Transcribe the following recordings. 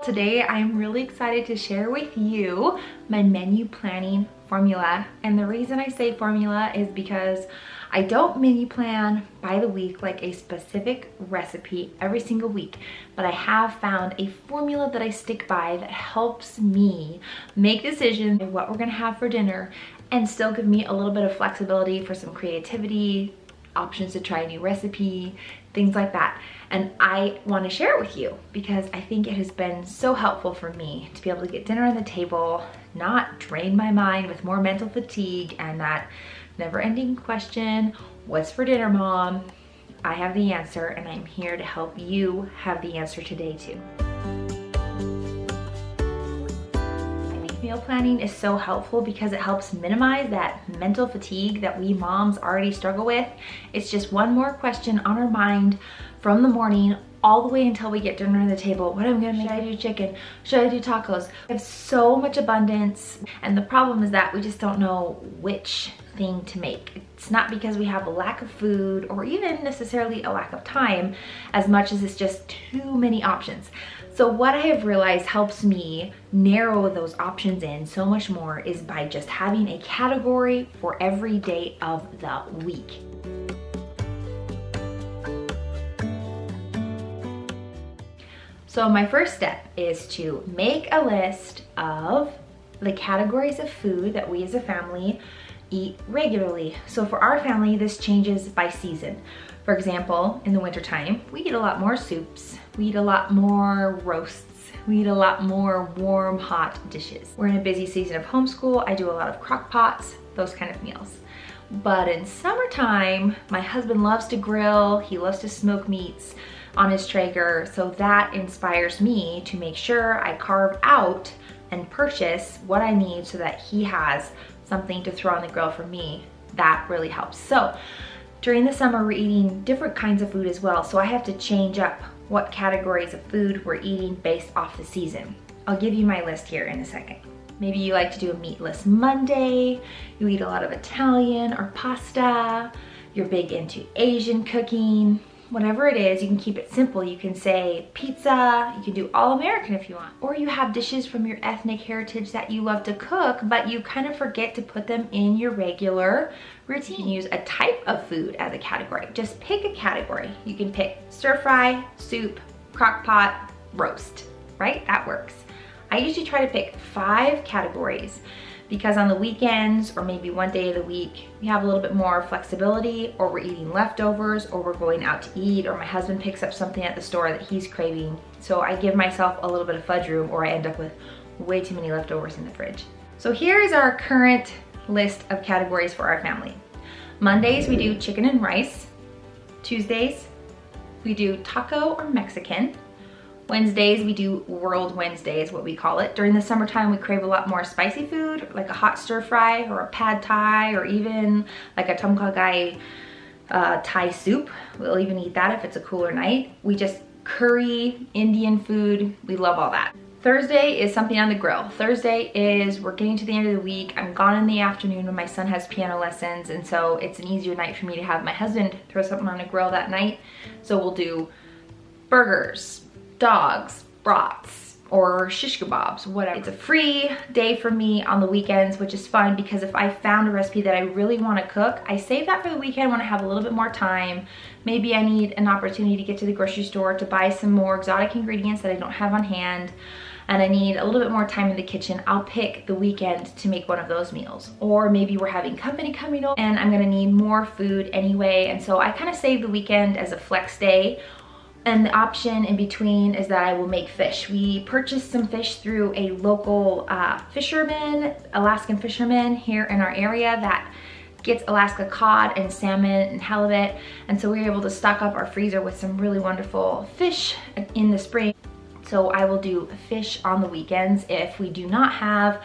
Today I'm really excited to share with you my menu planning formula, and the reason I say formula is because I don't menu plan by the week like a specific recipe every single week, but I have found a formula that I stick by that helps me make decisions on what we're gonna have for dinner and still give me a little bit of flexibility for some creativity, options to try a new recipe, things like that. And I want to share it with you because I think it has been so helpful for me to be able to get dinner on the table, not drain my mind with more mental fatigue and that never-ending question, what's for dinner, Mom? I have the answer, and I'm here to help you have the answer today too. Meal planning is so helpful because it helps minimize that mental fatigue that we moms already struggle with. It's just one more question on our mind from the morning all the way until we get dinner on the table. What am I gonna make? Should I do chicken? Should I do tacos? We have so much abundance, and the problem is that we just don't know which thing to make. It's not because we have a lack of food or even necessarily a lack of time as much as it's just too many options. So what I have realized helps me narrow those options in so much more is by just having a category for every day of the week. So my first step is to make a list of the categories of food that we as a family eat regularly. So for our family, this changes by season. For example, in the wintertime, we eat a lot more soups, we eat a lot more roasts, we eat a lot more warm, hot dishes. We're in a busy season of homeschool. I do a lot of crock pots, those kind of meals. But in summertime, my husband loves to grill, he loves to smoke meats on his Traeger, so that inspires me to make sure I carve out and purchase what I need so that he has something to throw on the grill for me. That really helps. So during the summer, we're eating different kinds of food as well, so I have to change up what categories of food we're eating based off the season. I'll give you my list here in a second. Maybe you like to do a meatless Monday, you eat a lot of Italian or pasta, you're big into Asian cooking. Whatever it is, you can keep it simple. You can say pizza, you can do all American if you want. Or you have dishes from your ethnic heritage that you love to cook, but you kind of forget to put them in your regular routine. You can use a type of food as a category. Just pick a category. You can pick stir fry, soup, crock pot, roast, right? That works. I usually try to pick 5 categories because on the weekends or maybe one day of the week, we have a little bit more flexibility, or we're eating leftovers, or we're going out to eat, or my husband picks up something at the store that he's craving. So I give myself a little bit of fudge room, or I end up with way too many leftovers in the fridge. So here is our current list of categories for our family. Mondays, we do chicken and rice. Tuesdays, we do taco or Mexican. Wednesdays, we do World Wednesday is what we call it. During the summertime, we crave a lot more spicy food, like a hot stir fry or a pad thai, or even like a tom kha gai Thai soup. We'll even eat that if it's a cooler night. We just curry, Indian food, we love all that. Thursday is something on the grill. Thursday is, we're getting to the end of the week. I'm gone in the afternoon when my son has piano lessons, and so it's an easier night for me to have my husband throw something on the grill that night. So we'll do burgers, dogs, brats, or shish kebabs, whatever. It's a free day for me on the weekends, which is fun because if I found a recipe that I really want to cook, I save that for the weekend when I have a little bit more time. Maybe I need an opportunity to get to the grocery store to buy some more exotic ingredients that I don't have on hand, and I need a little bit more time in the kitchen. I'll pick the weekend to make one of those meals. Or maybe we're having company coming over and I'm gonna need more food anyway, and so I kind of save the weekend as a flex day. And the option in between is that I will make fish. We purchased some fish through a local fisherman, Alaskan fisherman here in our area that gets Alaska cod and salmon and halibut. And so we were able to stock up our freezer with some really wonderful fish in the spring. So I will do fish on the weekends if we do not have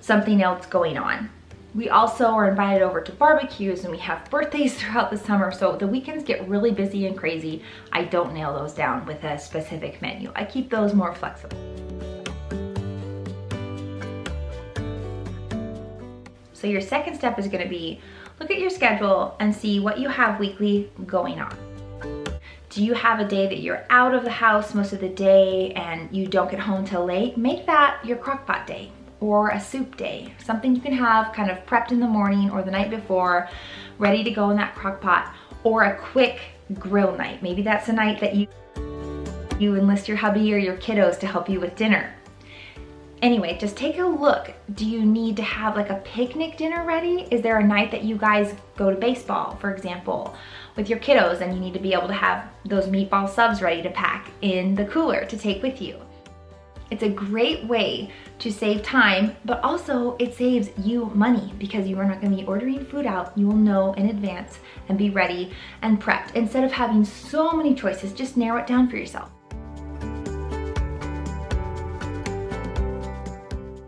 something else going on. We also are invited over to barbecues and we have birthdays throughout the summer, so the weekends get really busy and crazy. I don't nail those down with a specific menu. I keep those more flexible. So your second step is gonna be, look at your schedule and see what you have weekly going on. Do you have a day that you're out of the house most of the day and you don't get home till late? Make that your crock pot day or a soup day. Something you can have kind of prepped in the morning or the night before, ready to go in that crock pot, or a quick grill night. Maybe that's a night that you enlist your hubby or your kiddos to help you with dinner. Anyway, just take a look. Do you need to have like a picnic dinner ready? Is there a night that you guys go to baseball, for example, with your kiddos, and you need to be able to have those meatball subs ready to pack in the cooler to take with you? It's a great way to save time, but also it saves you money because you are not going to be ordering food out. You will know in advance and be ready and prepped. Instead of having so many choices, just narrow it down for yourself.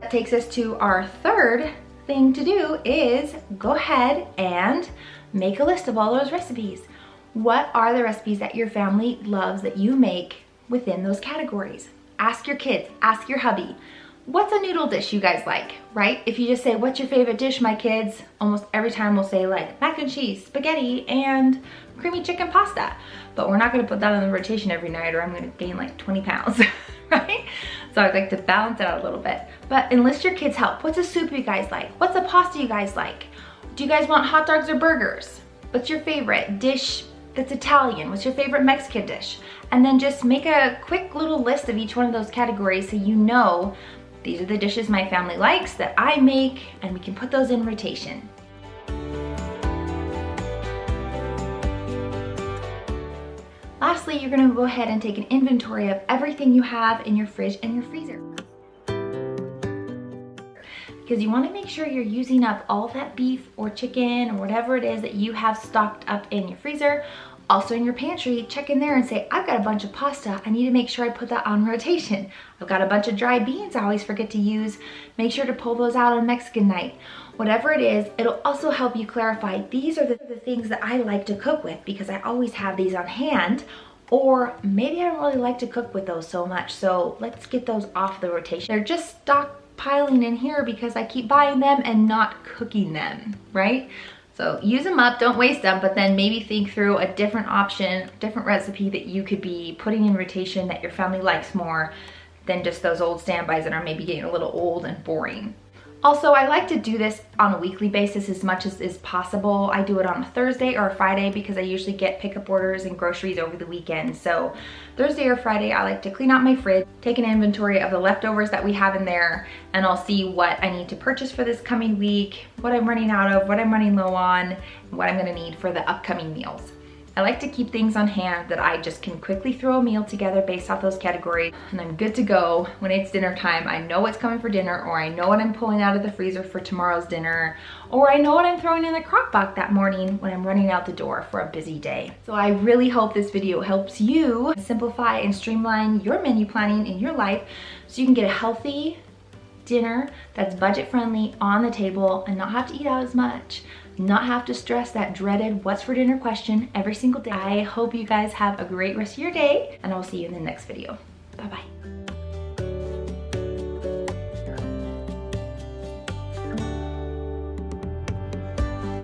Takes us to our third thing to do is go ahead and make a list of all those recipes. What are the recipes that your family loves that you make within those categories? Ask your kids, ask your hubby, what's a noodle dish you guys like, right? If you just say, what's your favorite dish, my kids, almost every time will say like mac and cheese, spaghetti, and creamy chicken pasta. But we're not gonna put that on the rotation every night or I'm gonna gain like 20 pounds, right? So I'd like to balance it out a little bit. But enlist your kids' help. What's a soup you guys like? What's a pasta you guys like? Do you guys want hot dogs or burgers? What's your favorite dish that's Italian? What's your favorite Mexican dish? And then just make a quick little list of each one of those categories so you know these are the dishes my family likes that I make, and we can put those in rotation. Lastly, you're gonna go ahead and take an inventory of everything you have in your fridge and your freezer. Because you wanna make sure you're using up all that beef or chicken or whatever it is that you have stocked up in your freezer. Also in your pantry, check in there and say, I've got a bunch of pasta. I need to make sure I put that on rotation. I've got a bunch of dry beans I always forget to use. Make sure to pull those out on Mexican night. Whatever it is, it'll also help you clarify, these are the things that I like to cook with because I always have these on hand. Or maybe I don't really like to cook with those so much, so let's get those off the rotation. They're just stockpiling in here because I keep buying them and not cooking them, right? So use them up, don't waste them, but then maybe think through a different option, different recipe that you could be putting in rotation that your family likes more than just those old standbys that are maybe getting a little old and boring. Also, I like to do this on a weekly basis as much as is possible. I do it on a Thursday or a Friday because I usually get pickup orders and groceries over the weekend. So Thursday or Friday, I like to clean out my fridge, take an inventory of the leftovers that we have in there, and I'll see what I need to purchase for this coming week, what I'm running out of, what I'm running low on, and what I'm gonna need for the upcoming meals. I like to keep things on hand that I just can quickly throw a meal together based off those categories, and I'm good to go when it's dinner time. I know what's coming for dinner, or I know what I'm pulling out of the freezer for tomorrow's dinner, or I know what I'm throwing in the crock pot that morning when I'm running out the door for a busy day. So I really hope this video helps you simplify and streamline your menu planning in your life so you can get a healthy dinner that's budget friendly on the table and not have to eat out as much. Not have to stress that dreaded what's for dinner question every single day. I hope you guys have a great rest of your day, and I'll see you in the next video. Bye-bye.